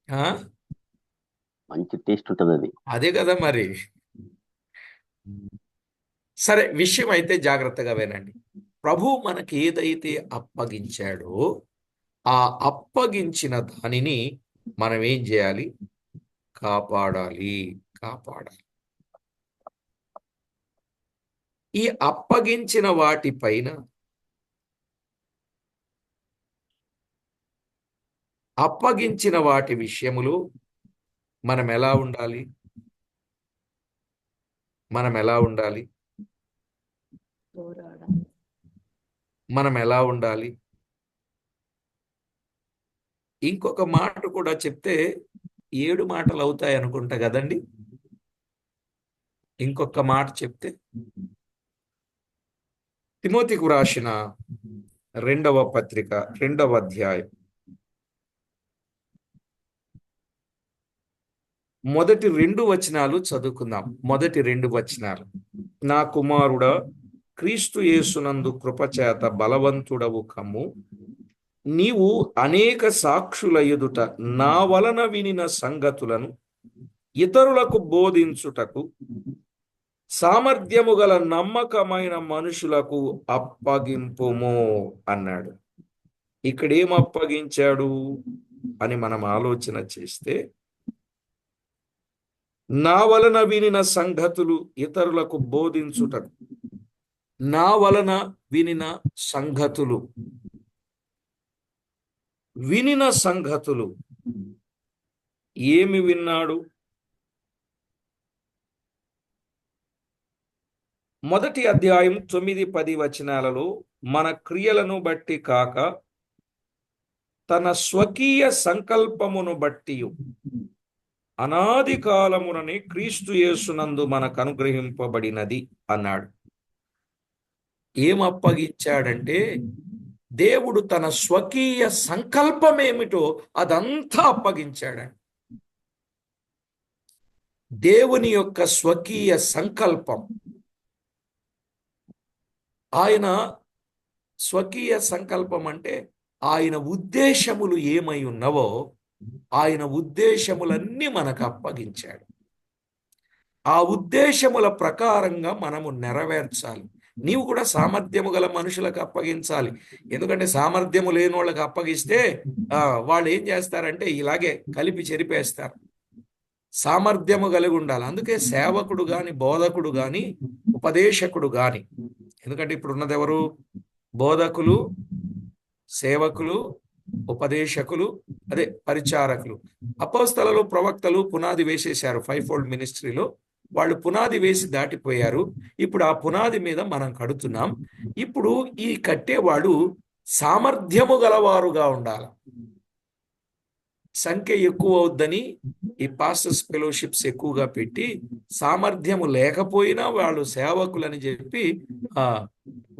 ఆ? మంచి టేస్ట్ ఉంటుంది అది. అదే కదా మరి. సరే, విషయం అయితే జాగ్రత్తగా వినండి. ప్రభు మనకి ఏదైతే అప్పగించాడో ఆ అప్పగించిన దానిని మనం ఏం చేయాలి? కాపాడాలి. కాపాడాలి. ఈ అప్పగించిన వాటిపైన, అప్పగించిన వాటి విషయములో మనం ఎలా ఉండాలి? మనం ఎలా ఉండాలి? పోరాడాలి. మనం ఎలా ఉండాలి? ఇంకొక మాట కూడా చెప్తే 7 మాటలు అవుతాయి అనుకుంటా కదండి. ఇంకొక మాట చెప్తే, తిమోతికు రాసిన 2వ పత్రిక 2వ అధ్యాయం మొదటి 2 వచనాలు చదువుకుందాం. మొదటి 2 వచనాలు. నా కుమారుడా, క్రీస్తు యేసునందు కృపచేత బలవంతుడవు కమ్ము. నీవు అనేక సాక్షుల ఎదుట నా వలన వినిన సంగతులను ఇతరులకు బోధించుటకు సామర్థ్యము గల నమ్మకమైన మనుషులకు అప్పగింపుము అన్నాడు. ఇక్కడ ఏం అప్పగించాడు అని మనం ఆలోచన చేస్తే, నా వలన వినిన సంగతులు ఇతరులకు బోధించుటకు. నా వలన వినిన సంగతులు, వినిన సంగతులు ఏమి విన్నాడు? మొదటి అధ్యాయం 9-10 వచనాలలో మన క్రియలను బట్టి కాక తన స్వకీయ సంకల్పమును బట్టి అనాది కాలమునని క్రీస్తు యేసునందు మనకు అనుగ్రహింపబడినది అన్నాడు. ఏం అప్పగించాడంటే, దేవుడు తన స్వకీయ సంకల్పం ఏమిటో అదంతా అప్పగించాడండి. దేవుని యొక్క స్వకీయ సంకల్పం, ఆయన స్వకీయ సంకల్పం అంటే ఆయన ఉద్దేశములు ఏమై ఉన్నవో ఆయన ఉద్దేశములన్నీ మనకు అప్పగించాడు. ఆ ఉద్దేశముల ప్రకారంగా మనము నెరవేర్చాలి. నీవు కూడా సామర్థ్యము గల మనుషులకు అప్పగించాలి. ఎందుకంటే సామర్థ్యము లేని వాళ్ళకి అప్పగిస్తే వాళ్ళు ఏం చేస్తారంటే ఇలాగే కలిపి చెరిపేస్తారు. సామర్థ్యము కలిగి ఉండాలి. అందుకే సేవకుడు గాని, బోధకుడు గాని, ఉపదేశకుడు గాని, ఎందుకంటే ఇప్పుడు ఉన్నది ఎవరు? బోధకులు, సేవకులు, ఉపదేశకులు, అదే పరిచారకులు. అపోస్తలులు, ప్రవక్తలు పునాది వేసేశారు 5-fold మినిస్ట్రీలో. వాళ్ళు పునాది వేసి దాటిపోయారు. ఇప్పుడు ఆ పునాది మీద మనం కడుతున్నాం. ఇప్పుడు ఈ కట్టేవాడు సామర్థ్యము గలవారుగా ఉండాలి. సంఖ్య ఎక్కువ అవుద్దని ఈ పాస్టర్స్ ఫెలోషిప్స్ ఎక్కువగా పెట్టి, సామర్థ్యము లేకపోయినా వాళ్ళు సేవకులని చెప్పి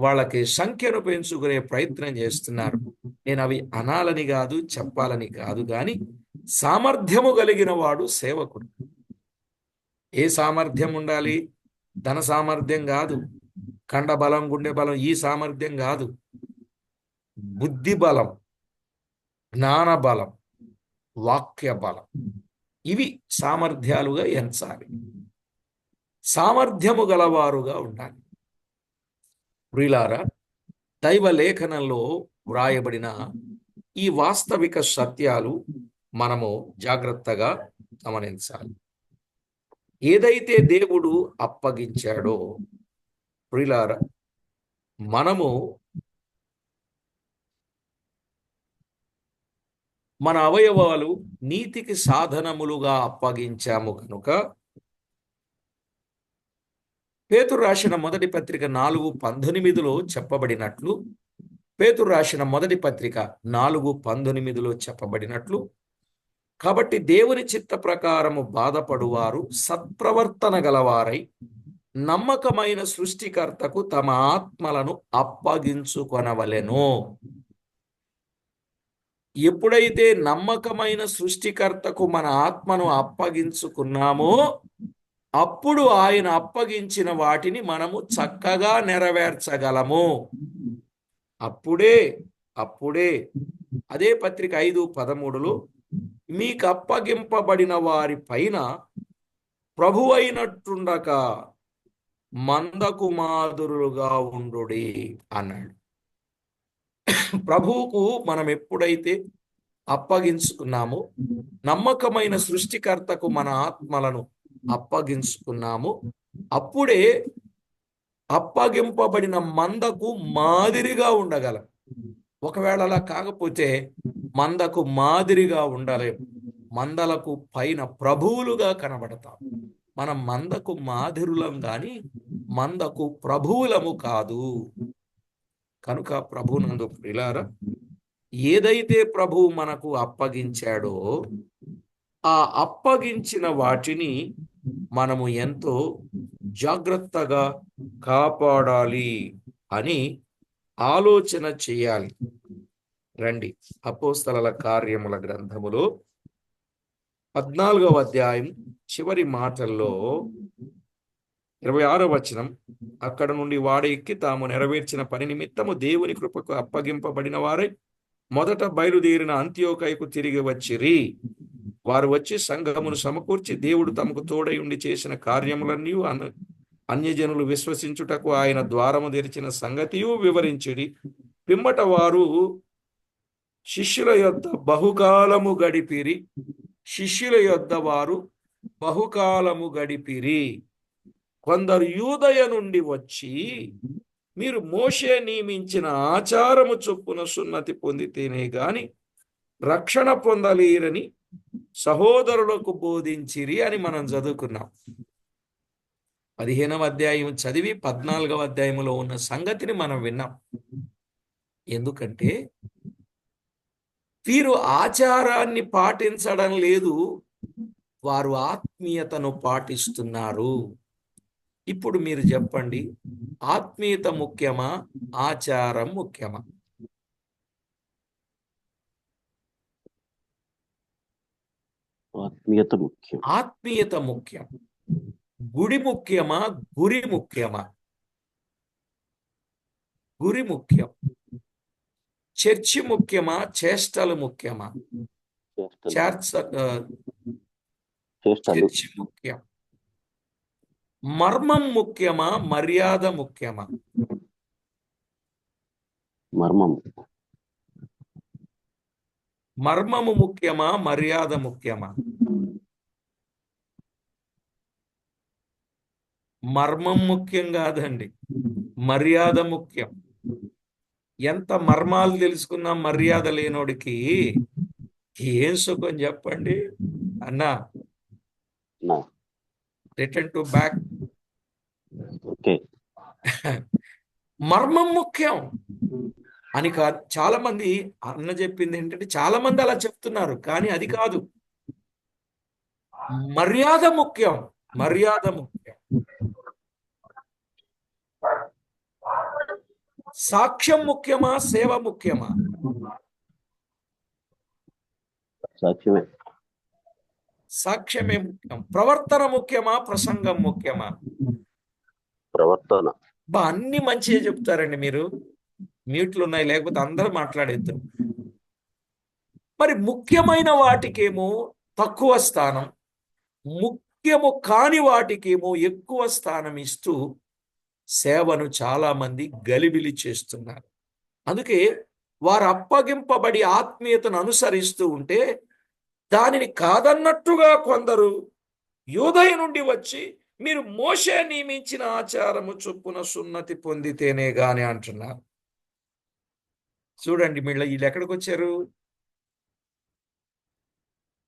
వాళ్ళకి సంఖ్యను పెంచుకునే ప్రయత్నం చేస్తున్నారు. నేను అవి అనాలని కాదు, చెప్పాలని కాదు, కానీ సామర్థ్యము కలిగిన వాడు సేవకుడు. ఏ సామర్థ్యం ఉండాలి? ధన సామర్థ్యం కాదు, కండ బలం, గుండె బలం, ఈ సామర్థ్యం కాదు. బుద్ధి బలం, జ్ఞాన బలం, వాక్య బలం, ఇవి సామర్థ్యాలుగా ఎంచాలి. సామర్థ్యము గలవారుగా ఉండాలి. ప్రియులారా, దైవ లేఖనంలో వ్రాయబడిన ఈ వాస్తవిక సత్యాలు మనము జాగ్రత్తగా గమనించాలి. ఏదైతే దేవుడు అప్పగించాడో ప్రియులారా, మనము మన అవయవాలు నీతికి సాధనములుగా అప్పగించాము కనుక పేతురు రాసిన మొదటి పత్రిక 4:18 చెప్పబడినట్లు, పేతురు రాసిన మొదటి పత్రిక 4:18 చెప్పబడినట్లు, కాబట్టి దేవుని చిత్త ప్రకారము బాధపడువారు సత్ప్రవర్తన గలవారై నమ్మకమైన సృష్టికర్తకు తమ ఆత్మలను అప్పగించుకొనవలెను. ఎప్పుడైతే నమ్మకమైన సృష్టికర్తకు మన ఆత్మను అప్పగించుకున్నామో అప్పుడు ఆయన అప్పగించిన వాటిని మనము చక్కగా నెరవేర్చగలము. అప్పుడే అదే పత్రిక 5:13 మీకు అప్పగింపబడిన వారి పైన ప్రభు అయినట్టుండక మందకుమారులుగా ఉండుడి అన్నాడు. ప్రభువుకు మనం ఎప్పుడైతే అప్పగించుకున్నామో, నమ్మకమైన సృష్టికర్తకు మన ఆత్మలను అప్పగించుకున్నాము, అప్పుడే అప్పగింపబడిన మందకు మాదిరిగా ఉండగలం. ఒకవేళ అలా కాకపోతే మందకు మాదిరిగా ఉండలేం. మందలకు పైన ప్రభువులుగా కనబడతాం. మనం మందకు మాదిరులం గాని మందకు ప్రభువులము కాదు. కనుక ప్రభునందు ప్రియులారా, ఏదైతే ప్రభువు మనకు అప్పగించాడో ఆ అప్పగించిన వాటిని మనము ఎంతో జాగ్రత్తగా కాపాడాలి అని ఆలోచన చేయాలి. రండి, అపోస్తలుల కార్యముల గ్రంథములో 14వ అధ్యాయం చివరి మాటల్లో 26వ వచనం, అక్కడ నుండి వాడు ఎక్కి తాము నెరవేర్చిన పని నిమిత్తము దేవుని కృపకు అప్పగింపబడిన వారై మొదట బయలుదేరిన అంత్యోకయకు తిరిగి వచ్చిరి. వారు వచ్చి సంఘమును సమకూర్చి దేవుడు తమకు తోడై ఉండి చేసిన కార్యములన్నీ అన్యజనులు విశ్వసించుటకు ఆయన ద్వారము తెరిచిన సంగతియు వివరించిరి. పిమ్మట వారు శిష్యుల యొద్ద బహుకాలము గడిపిరి. కొందరు యూదయ నుండి వచ్చి, మీరు మోషే నియమించిన ఆచారము చొప్పున సున్నతి పొందితేనే గాని రక్షణ పొందలేరని సహోదరులకు బోధించిరి అని మనం చదువుకున్నాం. 15వ అధ్యాయం చదివి 14వ అధ్యాయంలో ఉన్న సంగతిని మనం విన్నాం. ఎందుకంటే వీరు ఆచారాన్ని పాటించడం లేదు, వారు ఆత్మీయతను పాటిస్తున్నారు. ఇప్పుడు మీరు చెప్పండి, ఆత్మీయత ముఖ్యమా, ఆచారం ముఖ్యమా? ఆత్మీయత ముఖ్యం. గుడి ముఖ్యమా, గురి ముఖ్యమా? గురి ముఖ్యం. చర్చి ముఖ్యమా, చేష్టలు ముఖ్యమా? చర్చి ముఖ్యం. మర్మం ముఖ్యమా, మర్యాద ముఖ్యమా? మర్మము ముఖ్యమా, మర్యాద ముఖ్యమా? మర్మం ముఖ్యం కాదండి, మర్యాద ముఖ్యం. ఎంత మర్మాలు తెలుసుకున్నా మర్యాద లేనోడికి ఏం సుఖం చెప్పండి అన్నా. Return to back. మర్మం ముఖ్యం అని కాదు. చాలా మంది అన్న చెప్పింది ఏంటంటే, చాలా మంది అలా చెప్తున్నారు, కానీ అది కాదు. మర్యాద ముఖ్యం, మర్యాద ముఖ్యం. సాక్ష్యం ముఖ్యమా, సేవ ముఖ్యమా? సాక్ష్యమే. సాక్ష్యమే ముఖ్యం. ప్రవర్తన ముఖ్యమా, ప్రసంగం ముఖ్యమా? ప్రవర్తన. అన్ని మంచిగా చెప్తారండి మీరు. మ్యూట్లు ఉన్నాయి, లేకపోతే అందరూ మాట్లాడేద్దాం. మరి ముఖ్యమైన వాటికేమో తక్కువ స్థానం, ముఖ్యము కాని వాటికేమో ఎక్కువ స్థానం ఇస్తూ సేవను చాలా మంది గలిబిలి చేస్తున్నారు. అందుకే వారు అప్పగింపబడి ఆత్మీయతను అనుసరిస్తూ ఉంటే దానిని కాదన్నట్టుగా కొందరు యూదయ నుండి వచ్చి మీరు మోషే నియమించిన ఆచారము చొప్పున సున్నతి పొందితేనే గాని అంటున్నారు. చూడండి వీళ్ళు ఎక్కడికి వచ్చారు?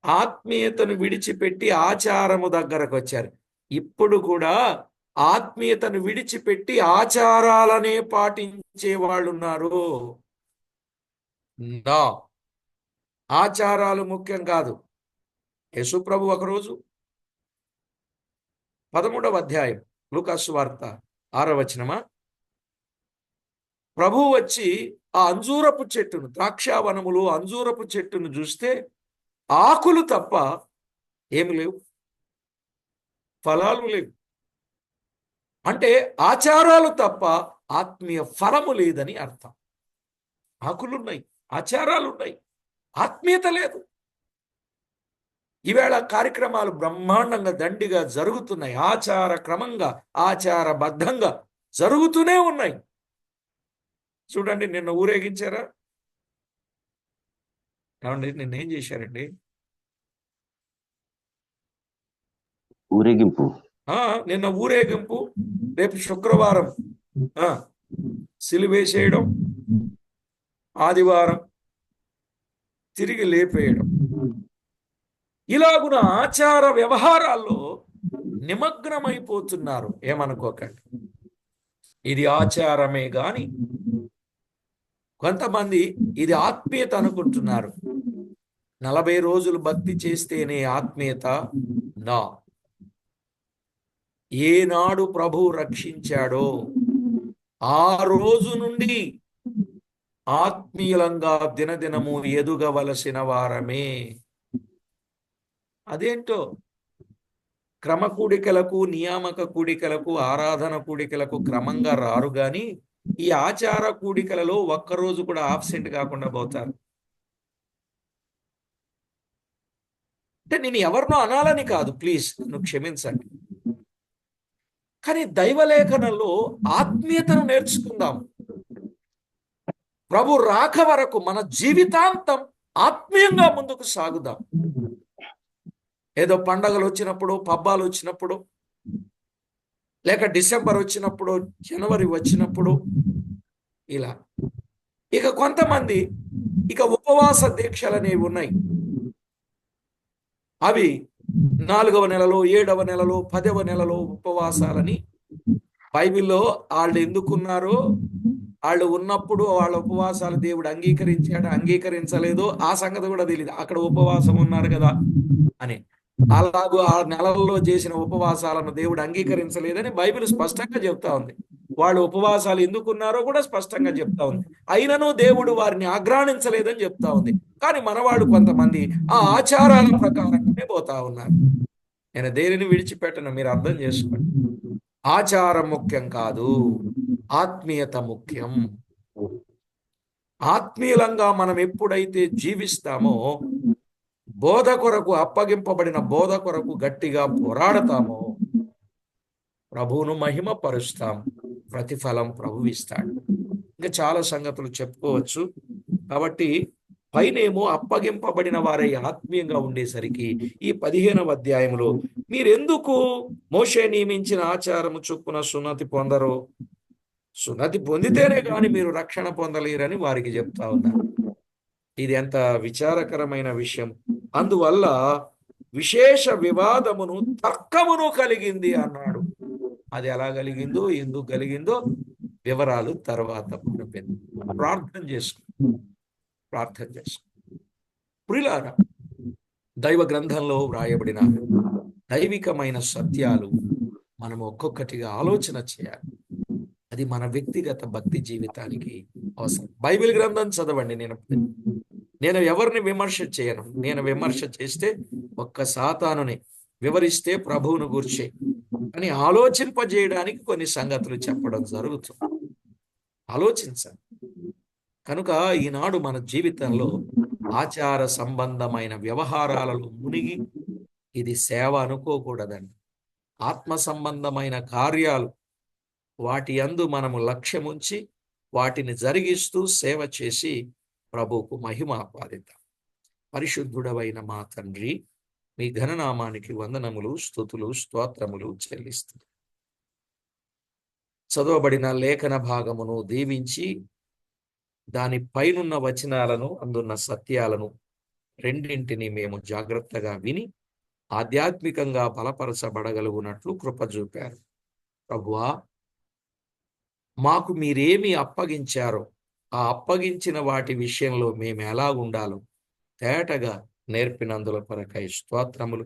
ఆత్మీయతను విడిచిపెట్టి ఆచారము దగ్గరకు వచ్చారు. ఇప్పుడు కూడా ఆత్మీయతను విడిచిపెట్టి ఆచారాలనే పాటించే వాళ్ళు ఉన్నారు. నా ఆచారాలు ముఖ్యం కాదు. యేసుప్రభు ఒకరోజు 13వ అధ్యాయం లూకాసు వార్త 6వ వచనమా, ప్రభు వచ్చి ఆ అంజూరపు చెట్టును, ద్రాక్షావనములు అంజూరపు చెట్టును చూస్తే ఆకులు తప్ప ఏమి లేవు, ఫలాలు లేవు. అంటే ఆచారాలు తప్ప ఆత్మీయ ఫలము లేదని అర్థం. ఆకులున్నాయి, ఆచారాలున్నాయి, ఆత్మీయత లేదు. ఈవేళ కార్యక్రమాలు బ్రహ్మాండంగా దండిగా జరుగుతున్నాయి. ఆచార క్రమంగా, ఆచారబద్ధంగా జరుగుతూనే ఉన్నాయి. చూడండి, నిన్న ఊరేగించారా? ఏమండి, నిన్నేం చేశారండి? ఊరేగింపు. నిన్న ఊరేగింపు, రేపు శుక్రవారం సిలువేసేయడం, ఆదివారం తిరిగి లేపేయడం. ఇలాగున ఆచార వ్యవహారాల్లో నిమగ్నమైపోతున్నారు. ఏమనుకోకండి, ఇది ఆచారమే గాని కొంతమంది ఇది ఆత్మీయత అనుకుంటున్నారు. 40 రోజులు భక్తి చేస్తేనే ఆత్మీయత. నా ఏనాడు ప్రభు రక్షించాడో ఆ రోజు నుండి ఆత్మీయంగా దినదినము ఎదుగవలసిన వారమే. అదేంటో క్రమ కూడికలకు, నియామక కూడికలకు, ఆరాధన కూడికలకు క్రమంగా రారు గాని ఈ ఆచార కూడికలలో ఒక్కరోజు కూడా ఆబ్సెంట్ కాకుండా పోతారు. అంటే నేను ఎవరినో అనాలని కాదు, ప్లీజ్ నువ్వు క్షమించండి. కానీ దైవలేఖనంలో ఆత్మీయతను నేర్చుకుందాం. ప్రభు రాక వరకు మన జీవితాంతం ఆత్మీయంగా ముందుకు సాగుదాం. ఏదో పండగలు వచ్చినప్పుడు, పబ్బాలు వచ్చినప్పుడు, లేక డిసెంబర్ వచ్చినప్పుడు, జనవరి వచ్చినప్పుడు ఇలా. ఇక కొంతమంది ఉపవాస దీక్షలు అనేవి ఉన్నాయి. అవి 4వ నెలలో, 7వ నెలలో, 10వ నెలలో ఉపవాసాలని బైబిల్లో వాళ్ళు ఎందుకున్నారో, వాళ్ళు ఉన్నప్పుడు వాళ్ళ ఉపవాసాలు దేవుడు అంగీకరించాడు, అంగీకరించలేదు ఆ సంగతి కూడా తెలియదు. అక్కడ ఉపవాసం ఉన్నారు కదా అని. అలాగూ ఆ నెలల్లో చేసిన ఉపవాసాలను దేవుడు అంగీకరించలేదని బైబిల్ స్పష్టంగా చెప్తా ఉంది. వాళ్ళు ఉపవాసాలు ఎందుకున్నారో కూడా స్పష్టంగా చెప్తా ఉంది. అయినను దేవుడు వారిని ఆగ్రాణించలేదని చెప్తా ఉంది. కానీ మనవాడు కొంతమంది ఆ ఆచారాల ప్రకారంగానే పోతా ఉన్నారు. నేను దేనిని విడిచిపెట్టను, మీరు అర్థం చేసుకోండి. ఆచారం ముఖ్యం కాదు, ఆత్మీయత ముఖ్యం. ఆత్మీయంగా మనం ఎప్పుడైతే జీవిస్తామో, బోధ కొరకు, అప్పగింపబడిన బోధ కొరకు గట్టిగా పోరాడతామో ప్రభువును మహిమ పరుస్తాం. ప్రతిఫలం ప్రభువు ఇస్తాడు. ఇంకా చాలా సంగతులు చెప్పుకోవచ్చు. కాబట్టి పైనేమో అప్పగింపబడిన వారై ఆత్మీయంగా ఉండేసరికి ఈ 15వ అధ్యాయంలో మీరెందుకు మోషే నియమించిన ఆచారము చొప్పున సున్నతి పొందరో, సున్నతి పొందితేనే కానీ మీరు రక్షణ పొందలేరని వారికి చెప్తా ఉన్నారు. ఇది ఎంత విచారకరమైన విషయం. అందువల్ల విశేష వివాదమును, తర్కమును కలిగింది అన్నాడు. అది ఎలా కలిగిందో, ఎందుకు కలిగిందో వివరాలు తర్వాత ప్రార్థన చేసుకో. ప్రియులారా, దైవ గ్రంథంలో వ్రాయబడిన దైవికమైన సత్యాలు మనం ఒక్కొక్కటిగా ఆలోచన చేయాలి. అది మన వ్యక్తిగత భక్తి జీవితానికి అవసరం. బైబిల్ గ్రంథం చదవండి. నేను ఎవరిని విమర్శ చేయను. నేను విమర్శ చేస్తే ఒక్క సాతానుని, వివరిస్తే ప్రభువును గూర్చే అని ఆలోచింపజేయడానికి కొన్ని సంగతులు చెప్పడం జరుగుతుంది. ఆలోచించండి. కనుక ఈనాడు మన జీవితంలో ఆచార సంబంధమైన వ్యవహారాలలో మునిగి ఇది సేవ అనుకోకూడదండి. ఆత్మ సంబంధమైన కార్యాలు, వాటి యందు మనము లక్ష్యముంచి వాటిని జరిగిస్తూ సేవ చేసి ప్రభువుకు మహిమ ఆపాదిద్దాం. పరిశుద్ధుడవైన మా తండ్రి, మీ ఘననామానికి వందనములు, స్తుతులు, స్తోత్రములు చెల్లిస్తుంది. చదవబడిన లేఖన భాగమును దీవించి దాని పైనున్న వచనాలను, అందున్న సత్యాలను రెండింటిని మేము జాగ్రత్తగా విని ఆధ్యాత్మికంగా బలపరచబడగలుగునట్లు కృప చూపారు. ప్రభువా, మాకు మీరేమి అప్పగించారో ఆ అప్పగించిన వాటి విషయంలో మేము ఎలా ఉండాలో తేటగా నేర్పినందుల కొరకై స్తోత్రములు.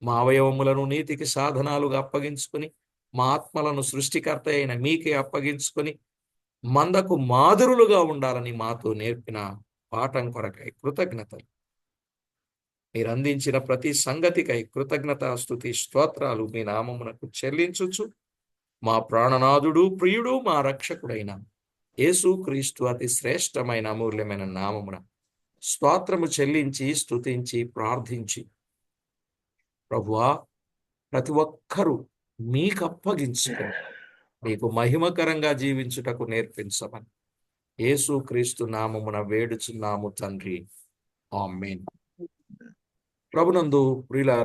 మా అవయవములను నీతికి సాధనాలుగా అప్పగించుకొని, మా ఆత్మలను సృష్టికర్త అయిన మీకే అప్పగించుకొని మందకు మాదిరులుగా ఉండాలని మాతో నేర్పిన పాఠం కొరకై కృతజ్ఞతలు. మీరు అందించిన ప్రతి సంగతికై కృతజ్ఞతాస్తుతి స్తోత్రాలు మీ నామమునకు చెల్లించుచు మా ప్రాణనాథుడు, ప్రియుడు, మా రక్షకుడైన యేసు క్రీస్తు అతి శ్రేష్టమైన అమూల్యమైన నామమున స్తోత్రము చెల్లించి స్తుతించి ప్రార్థించి, ప్రభువా, ప్రతి ఒక్కరూ మీకు అప్పగించుకొని మీకు మహిమకరంగా జీవించుటకు నేర్పించమని యేసు క్రీస్తు నామమున వేడుచున్నాము తండ్రి. ఆమేన్. ప్రభునందు ప్రియులారా,